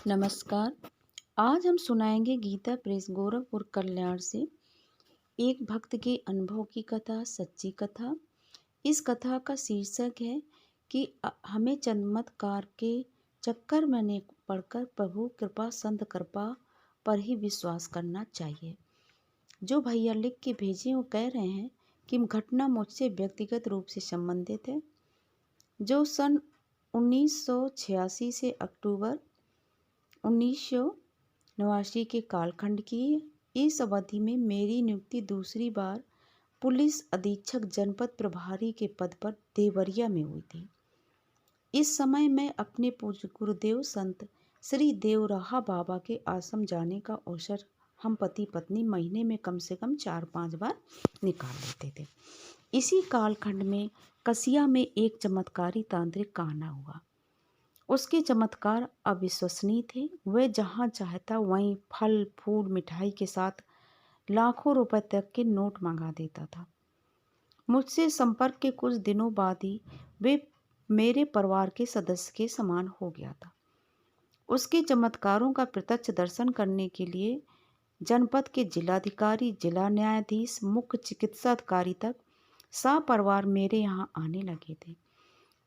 नमस्कार। आज हम सुनाएंगे गीता प्रेस गोरखपुर कल्याण से एक भक्त के अनुभव की कथा, सच्ची कथा। इस कथा का शीर्षक है कि हमें चमत्कार के चक्कर में नहीं पड़कर प्रभु कृपा, संत कृपा पर ही विश्वास करना चाहिए। जो भैया लिख के भेजे वो कह रहे हैं कि घटना मुझसे व्यक्तिगत रूप से संबंधित है, जो सन 1986 से अक्टूबर 1989 के कालखंड की। इस अवधि में मेरी नियुक्ति दूसरी बार पुलिस अधीक्षक जनपद प्रभारी के पद पर देवरिया में हुई थी। इस समय मैं अपने पूज्य गुरुदेव संत श्री देवराहा बाबा के आश्रम जाने का अवसर हम पति पत्नी महीने में कम से कम 4-5 बार निकाल लेते थे। इसी कालखंड में कसिया में एक चमत्कारी तांत्रिक का आना हुआ। उसके चमत्कार अविश्वसनीय थे। वह जहाँ चाहता वहीं फल फूल मिठाई के साथ लाखों रुपए तक के नोट मंगा देता था। मुझसे संपर्क के कुछ दिनों बाद ही वे मेरे परिवार के सदस्य के समान हो गया था। उसके चमत्कारों का प्रत्यक्ष दर्शन करने के लिए जनपद के जिलाधिकारी, जिला न्यायाधीश, मुख्य चिकित्सा अधिकारी तक सपरिवार मेरे यहाँ आने लगे थे।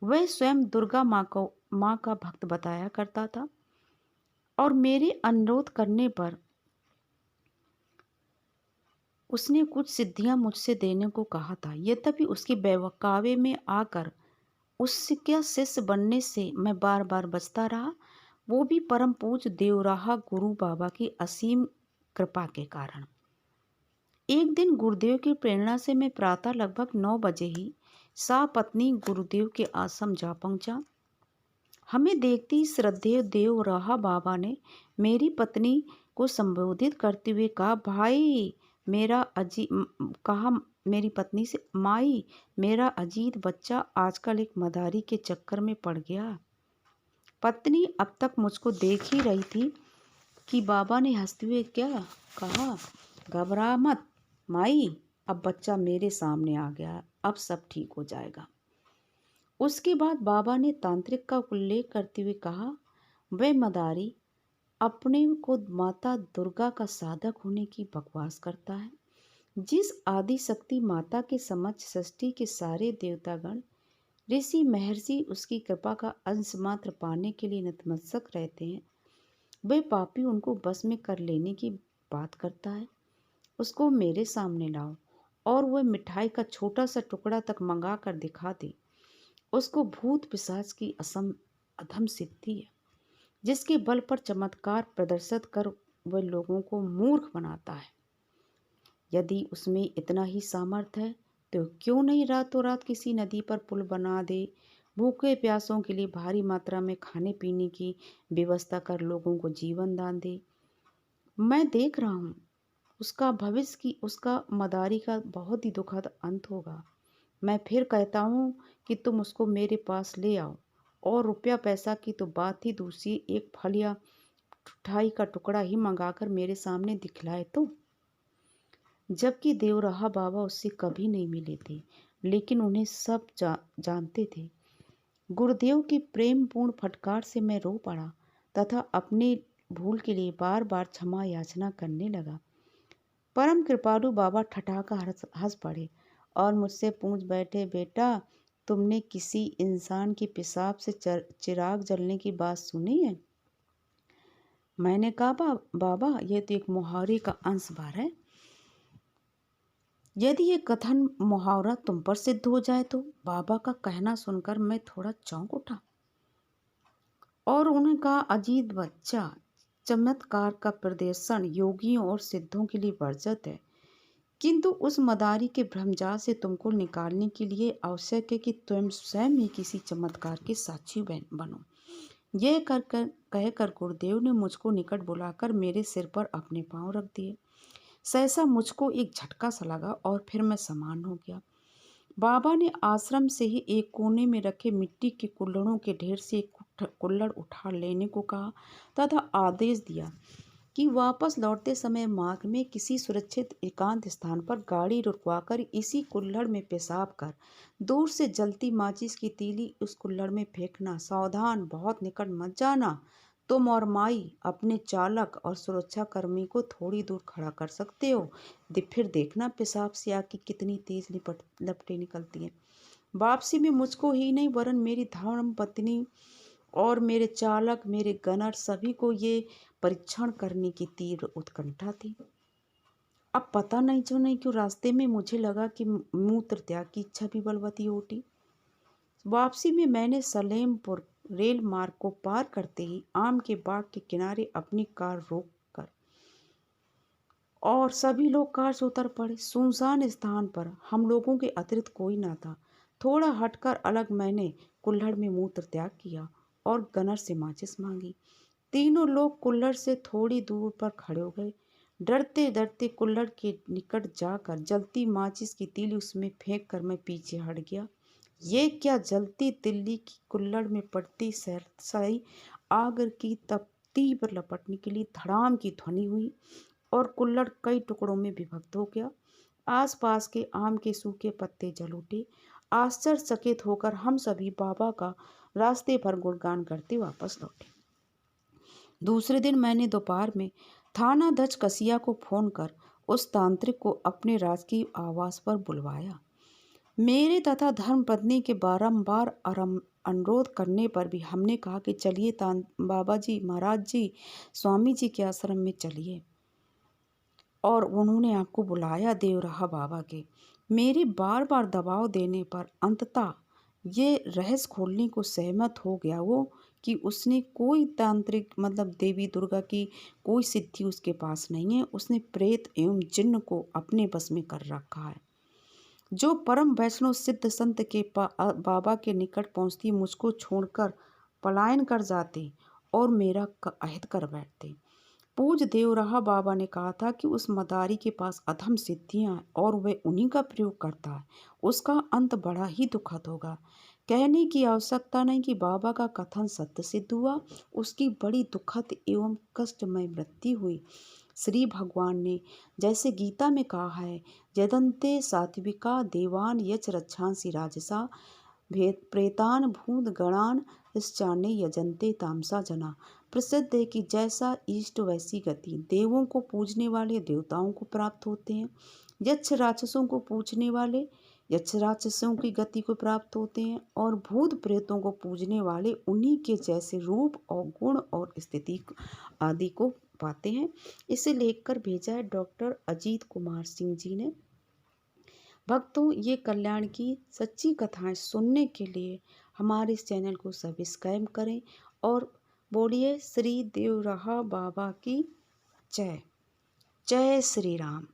वह स्वयं दुर्गा माँ का भक्त बताया करता था और मेरे अनुरोध करने पर उसने कुछ सिद्धियां मुझसे देने को कहा था। यद्यपि उसके बहकावे में आकर उसके शिष्य बनने से मैं बार बार बचता रहा, वो भी परम पूज्य देवराहा गुरु बाबा की असीम कृपा के कारण। एक दिन गुरुदेव की प्रेरणा से मैं प्रातः लगभग 9 बजे ही सपत्नी गुरुदेव के आश्रम जा पहुंचा। हमें देखती श्रद्धेय देवराहा बाबा ने मेरी पत्नी को संबोधित करते हुए कहा, भाई मेरा कहा मेरी पत्नी से, माई मेरा अजीत बच्चा आजकल एक मदारी के चक्कर में पड़ गया। पत्नी अब तक मुझको देख ही रही थी कि बाबा ने हंसते हुए क्या कहा, घबरा मत माई, अब बच्चा मेरे सामने आ गया, अब सब ठीक हो जाएगा। उसके बाद बाबा ने तांत्रिक का उल्लेख करते हुए कहा, वह मदारी अपने को माता दुर्गा का साधक होने की बकवास करता है। जिस आदि शक्ति माता के समक्ष सृष्टि के सारे देवतागण, ऋषि महर्षि उसकी कृपा का अंश मात्र पाने के लिए नतमस्तक रहते हैं, वे पापी उनको बस में कर लेने की बात करता है। उसको मेरे सामने लाओ और वह मिठाई का छोटा सा टुकड़ा तक मंगा कर दिखा दे। उसको भूत पिशाच की अधम सिद्धि है, जिसके बल पर चमत्कार प्रदर्शित कर वह लोगों को मूर्ख बनाता है। यदि उसमें इतना ही सामर्थ्य है तो क्यों नहीं रातों रात किसी नदी पर पुल बना दे, भूखे प्यासों के लिए भारी मात्रा में खाने पीने की व्यवस्था कर लोगों को जीवन दान दे। मैं देख रहा हूँ उसका मदारी का बहुत ही दुखद अंत होगा। मैं फिर कहता हूँ कि तुम उसको मेरे पास ले आओ, और रुपया पैसा की तो बात ही दूसरी, एक फल या मिठाई का टुकड़ा ही मंगाकर मेरे सामने दिखलाए तो। जबकि देवराहा बाबा उससे कभी नहीं मिले थे, लेकिन उन्हें सब जानते थे। गुरुदेव की प्रेमपूर्ण फटकार से मैं रो पड़ा तथा अपने भूल के लिए बार बार क्षमा याचना करने लगा। परम कृपालु बाबा ठठाकर हंस पड़े और मुझसे पूछ बैठे, बेटा तुमने किसी इंसान की पेशाब से चिराग जलने की बात सुनी है? मैंने कहा, बाबा ये तो एक मुहावरे का अंश भर है। यदि ये कथन मुहावरा तुम पर सिद्ध हो जाए तो। बाबा का कहना सुनकर मैं थोड़ा चौंक उठा और उन्हें कहा, अजीत बच्चा, चमत्कार का प्रदर्शन योगियों और सिद्धों के लिए वर्जित है, किंतु उस मदारी के भ्रमजाल से तुमको निकालने के लिए आवश्यक है कि तुम स्वयं ही किसी चमत्कार के साक्षी बनो। यह कहकर गुरुदेव ने मुझको निकट बुलाकर मेरे सिर पर अपने पांव रख दिए। सहसा मुझको एक झटका सा लगा और फिर मैं समान हो गया। बाबा ने आश्रम से ही एक कोने में रखे मिट्टी के कुल्हड़ों के ढेर से एक कुल्हड़ उठा लेने को कहा तथा आदेश दिया कि वापस लौटते समय मार्ग में किसी सुरक्षित एकांत स्थान पर गाड़ी रुकवाकर इसी कुल्हड़ में पेशाब कर दूर से जलती माचिस की तीली उस कुल्हड़ में फेंकना। सावधान, बहुत निकट मत जाना, तुम और माई अपने चालक और सुरक्षा कर्मी को थोड़ी दूर खड़ा कर सकते हो, फिर देखना पेशाब से आग की कितनी तेज लपटें निकलती हैं। वापसी में मुझको ही नहीं वरन मेरी धर्म पत्नी और मेरे चालक, मेरे गनर सभी को ये परीक्षण करने की तीव्र उत्कंठा थी। अब पता नहीं क्यों रास्ते में मुझे लगा कि मूत्र त्याग की इच्छा भी बलवती हो उठी। वापसी में मैंने सलेमपुर रेल मार्ग को पार करते ही आम के बाग के किनारे अपनी कार रोक कर और सभी लोग कार से उतर पड़े। सुनसान स्थान पर हम लोगों के अतिरिक्त कोई ना था। थोड़ा हटकर अलग मैंने कुल्हड़ में मूत्र त्याग किया और गनर से माचिस मांगी। तीनों लोग कुल्हड़ से थोड़ी दूर पर खड़े हो गए। डरते डरते कुल्हड़ के निकट जाकर जलती माचिस की तीली उसमें फेंक कर मैं पीछे हट गया। ये क्या, जलती तिल्ली की कुल्हड़ में पड़ती सरसाई आग की तपती पर लपटने के लिए धड़ाम की ध्वनि हुई और कुल्हड़ कई टुकड़ों में विभक्त हो गया। आसपास के आम के सूखे पत्ते जल उठे। आश्चर्यचकित होकर हम सभी बाबा का रास्ते भर गुणगान करते वापस लौटे। दूसरे दिन मैंने दोपहर में थानाध्यक्ष कसिया को फोन कर उस तांत्रिक को अपने राजकीय आवास पर बुलवाया। मेरे तथा धर्मपत्नी के बारंबार अनुरोध करने पर भी हमने कहा कि चलिए बाबा जी, महाराज जी, स्वामी जी के आश्रम में चलिए, और उन्होंने आपको बुलाया देवराहा बाबा के। मेरे बार बार दबाव देने पर अंततः ये रहस्य खोलने को सहमत हो गया वो कि उसने कोई तांत्रिक देवी दुर्गा की कोई सिद्धि उसके पास नहीं है। उसने प्रेत एवं जिन्न को अपने बस में कर रखा है। जो परम वैष्णव सिद्ध संत के बाबा के निकट पहुंचती मुझको छोड़कर पलायन कर जाते और मेरा अहित कर बैठते। पूज देवराहा बाबा ने कहा था कि उस मदारी के पास अधम सिद्धियां हैं और वह उन्हीं का प्रयोग करता है। उसका अंत बड़ा ही दुखद होगा। कहने की आवश्यकता नहीं कि बाबा का कथन सत्य सिद्ध हुआ। उसकी बड़ी दुखद एवं कष्टमय मृत्यु हुई। श्री भगवान ने जैसे गीता में कहा है, यदन्ते सात्विका देवान यच रक्षांसि राजसा प्रेतान भूत गणान चाने यजन्ते तामसा जना। प्रसिद्ध है कि जैसा इष्ट वैसी गति देवों को पूजने वाले देवताओं को प्राप्त होते हैं, यक्ष राक्षसों को पूजने वाले यक्ष राक्षसों की गति को प्राप्त होते हैं, और भूत प्रेतों को पूजने वाले उन्हीं के जैसे रूप और गुण और स्थिति आदि को पाते हैं। इसे लेकर भेजा है डॉक्टर अजीत कुमार सिंह जी ने। भक्तों, ये कल्याण की सच्ची कथाएं सुनने के लिए हमारे इस चैनल को सब्सक्राइब करें और बोलिए श्री देवराहा बाबा की जय। जय श्री राम।